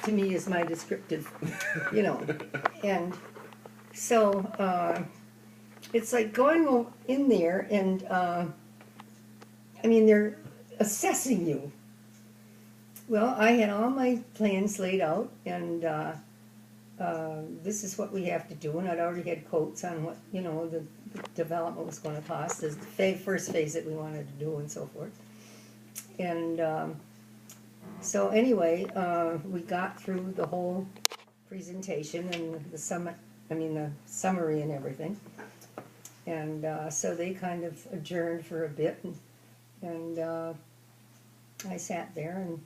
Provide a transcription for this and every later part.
to me is my descriptive, you know. And so it's like going in there and, I mean, they're assessing you. Well, I had all my plans laid out, and this is what we have to do, and I'd already had quotes on what, you know, the development was going to cost, as the first phase that we wanted to do, and so forth. And so anyway, we got through the whole presentation and the summary and everything. And so they kind of adjourned for a bit, and I sat there, and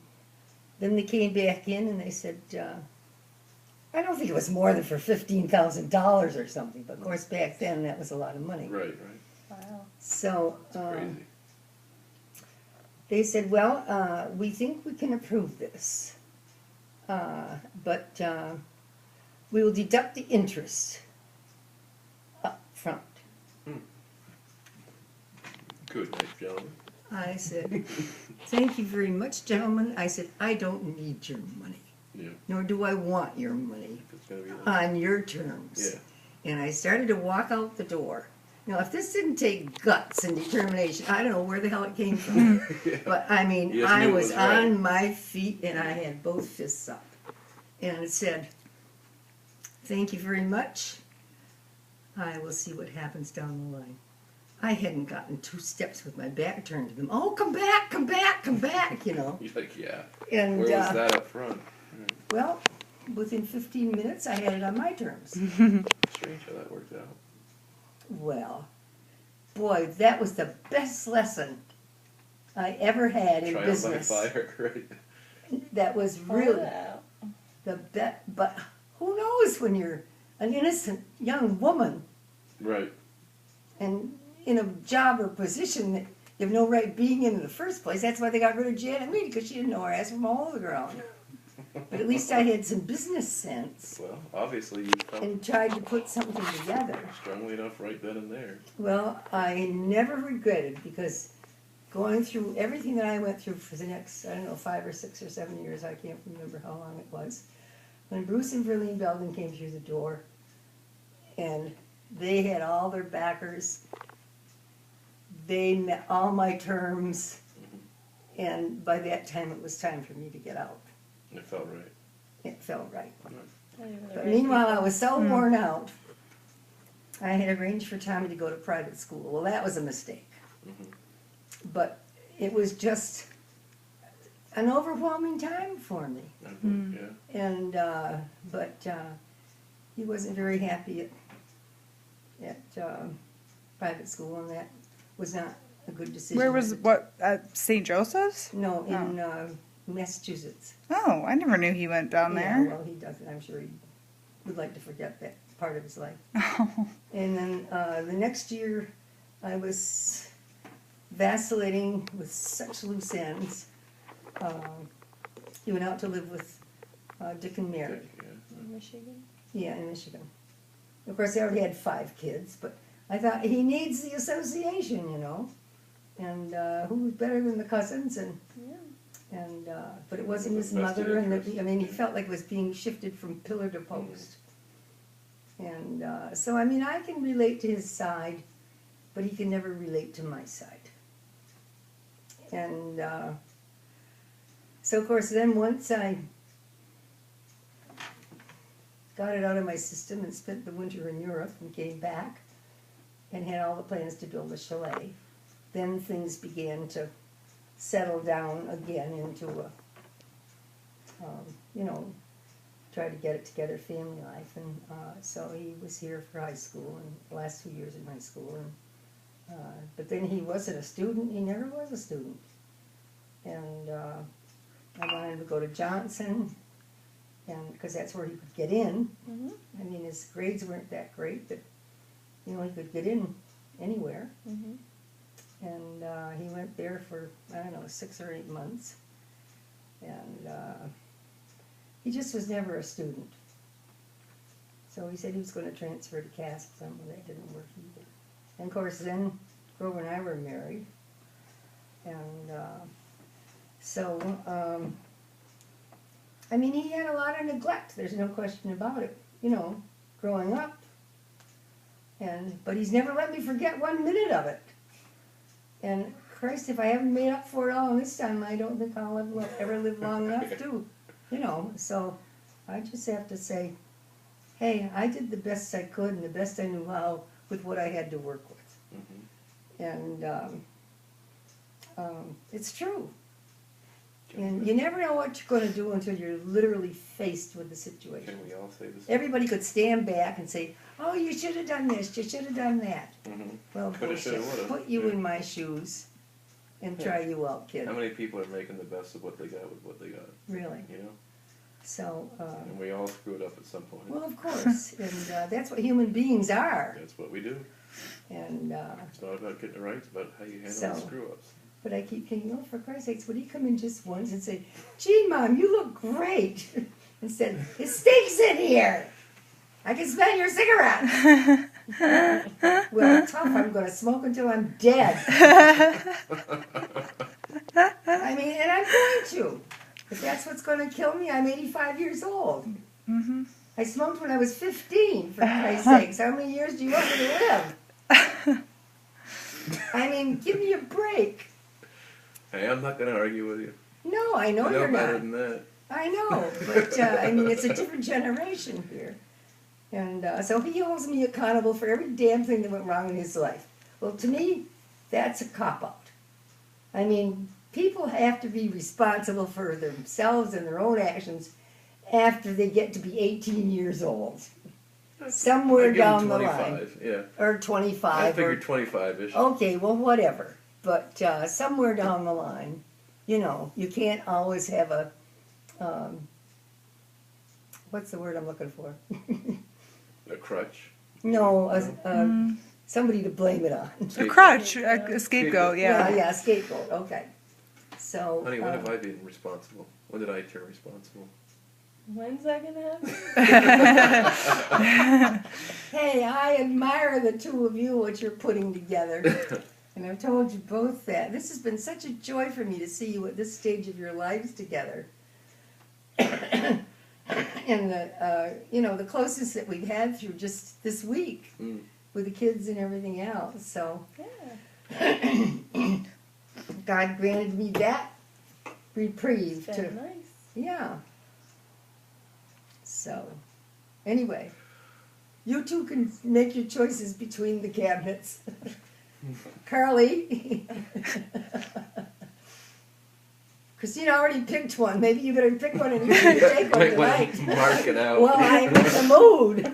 then they came back in and they said, I don't think it was more than for $15,000 or something, but of course back then that was a lot of money. Right. Wow. So Crazy. they said, well, we think we can approve this, but we will deduct the interest up front. Good night, gentlemen. I said, thank you very much, gentlemen. I said, I don't need your money, Yeah. nor do I want your money If it's gonna be that. on your terms. Yeah. And I started to walk out the door. Now, if this didn't take guts and determination, I don't know where the hell it came from. Yeah. But I mean, You just I knew it was was right. on my feet and I had both fists up. And it said, thank you very much. I will see what happens down the line. I hadn't gotten 2 steps with my back turned to them. Oh, come back, come back, come back, you know. You're like, yeah. And Where was that up front? well, within 15 minutes, I had it on my terms. Strange how that worked out. Well, boy, that was the best lesson I ever had in Trial business. by fire, right? That was really Wow. the best. But who knows when you're an innocent young woman Right. and in a job or position that you have no right being in the first place. That's why they got rid of Janet Mead, because she didn't know her ass from a hole in the ground. But at least I had some business sense Well, obviously you felt and tried to put something together. strongly enough right then and there. Well, I never regretted, because going through everything that I went through for the next, I don't know, 5 or 6 or 7 years, I can't remember how long it was, when Bruce and Verlene Belden came through the door, and they had all their backers, they met all my terms, and by that time it was time for me to get out. It felt right. It felt right. Not even the But right meanwhile, I people. was so worn out, I had arranged for Tommy to go to private school. Well, that was a mistake. But it was just an overwhelming time for me. Yeah. And, but he wasn't very happy at private school, and that was not a good decision. Where was what at St. Joseph's? No, in Massachusetts. Oh, I never knew he went down Yeah, there. well, he doesn't. I'm sure he would like to forget that part of his life. Oh, And then the next year, I was vacillating with such loose ends. He went out to live with Dick and Mary. Yeah. Michigan. Yeah, in Michigan. Of course, they already had 5 kids, but I thought he needs the association, you know. And who's better than the cousins? And but it wasn't his Vested mother, and interest. I mean, he felt like it was being shifted from pillar to post. And so, I mean, I can relate to his side, but he can never relate to my side. And so, of course, then once I got it out of my system and spent the winter in Europe and came back and had all the plans to build a chalet, then things began to settle down again into a, you know, try to get it together family life. And so he was here for high school and the last 2 years in high school. And but then he wasn't a student. He never was a student. And I wanted him to go to Johnson, and because that's where he could get in. Mhm. I mean, his grades weren't that great, but you know, he could get in anywhere. Mhm. And he went there for, I don't know, 6 or 8 months. And he just was never a student. So he said he was going to transfer to Castle, but that didn't work either. And of course, then Grover and I were married. And so I mean, he had a lot of neglect, there's no question about it, you know, growing up. But he's never let me forget 1 minute of it. And Christ, if I haven't made up for it all in this time, I don't think I'll ever live long enough to, you know. So I just have to say, hey, I did the best I could and the best I knew how with what I had to work with. Mm-hmm. And it's true. And you never know what you're going to do until you're literally faced with the situation. Can we all say this? Everybody could stand back and say, oh, you should have done this, you should have done that. Mm-hmm. Well, Coulda, bullshit. shoulda, woulda. Put you Yeah. in my shoes and try you out, kid. How many people are making the best of what they got with what they got? Really. You know? So, And we all screw it up at some point. well, of course. And that's what human beings are. That's what we do. And It's not about getting it right, it's about how you handle So- the screw-ups. but I keep thinking, oh, for Christ's sakes, would he come in just once and say, gee, Mom, you look great? Instead, it stinks in here. I can smell your cigarette. Well, tough, I'm going to smoke until I'm dead. I mean, and I'm going to. If that's what's going to kill me, I'm 85 years old. Mm-hmm. I smoked when I was 15, for Christ's sakes. How many years do you want me to live? I mean, give me a break. Hey, I'm not going to argue with you. No, I know I know you're better not. than that. I know, but I mean, it's a different generation here. And so he holds me accountable for every damn thing that went wrong in his life. Well, to me, that's a cop-out. I mean, people have to be responsible for themselves and their own actions after they get to be 18 years old. Somewhere I give him down the 25, line. yeah. Or I 25. figured 25-ish. Okay, well, whatever. But somewhere down the line, you know, you can't always have a, what's the word I'm looking for? A crutch. No, somebody to blame it on. A crutch, a scapegoat, Yeah, yeah. yeah, scapegoat, okay. So, Honey, when have I been responsible? When did I turn responsible? When's that gonna happen? hey, I admire the two of you, what you're putting together. And I've told you both that. This has been such a joy for me to see you at this stage of your lives together. And the, you know, the closest that we've had through just this week with the kids and everything else. So, Yeah. God granted me that reprieve It's to, been nice. yeah. So, anyway, you two can make your choices between the cabinets. Carly. Christina already picked one. Maybe you better pick one and you can take one tonight. Mark it out. Well, I'm in the mood.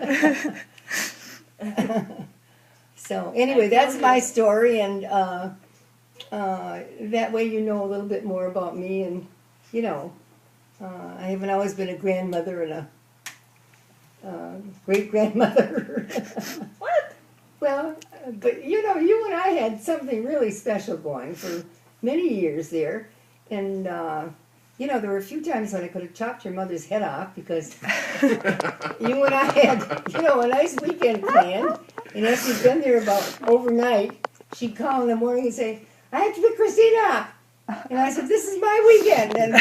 So, anyway, that's my story, and that way you know a little bit more about me, and, you know, I haven't always been a grandmother and a great-grandmother. What? Well, but, you know, you and I had something really special going for many years there, and, you know, there were a few times when I could have chopped your mother's head off because you and I had, you know, a nice weekend planned. And after you'd been there about overnight, she'd call in the morning and say, I have to pick Christina up. And I said, this is my weekend. And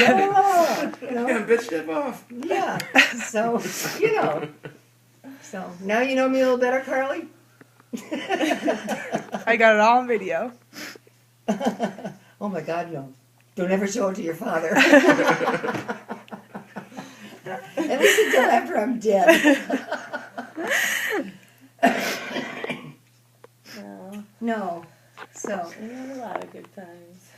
you know, Yeah, bitch, step off. yeah. So, you know. So now you know me a little better, Carly? I got it all on video. Oh my God, no. Don't ever show it to your father. At least until after I'm dead. No. No. So, We had a lot of good times.